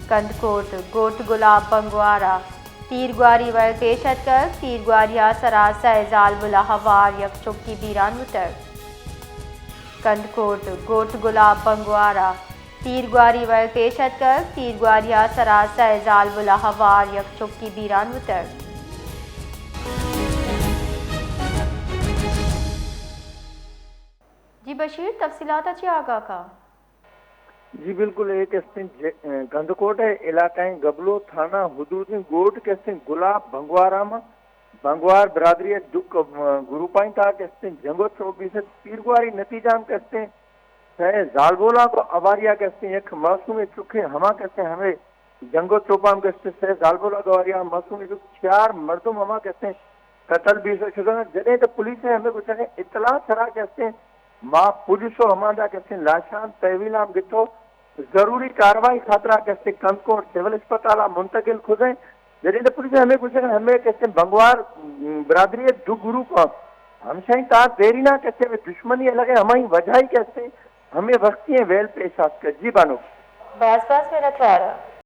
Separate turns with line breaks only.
कंदकोट गोट गुलाब बंगवारा तीरग्वारी वर पेशतकर तीरग्वारिया सरासा जाल बुला हवार यक चुक्की बीरान उतर कंदकोट गोट गुलाब बंगवारा तीरग्वारी वर पेशतकर तीरग्वारिया सरासा जाल बुला हवार यक चुक्की बीरान उतर जी बशीर तफसीलात अच्छी आगा का
जी बिल्कुल एक गंदकोट इलाका गबलो थाना हदूद गोट के गुलाब भंगवारा में भंगवार बरादरी दुख ग्रुपाई था के जंगो चौबीस पीरगुआरी नतीजा के जालबोला को अवारिया के एक मासूम चुखे हमा के हमें जंगो चौपाम के से जालबोला गवारिया मासूम चार मर्दुम हमा के कतल भी जॾहिं त पुलिस हमें कुछ इतला छरा के मां पुलिसो हमारा के लाशान तहवीलाम गिठो जरूरी कार्रवाई खातरा के कंदकोट सिविल अस्पताल मुंतकिल खुदे जॾहिं त पुलिस हमें कुछ हमें के भंगवार बरादरी दु ग्रुप हम सही ता देरी ना के दुश्मनी लगे हमारी वजह के हमें वक्ती वेल पेश कर जी बानो
बस में न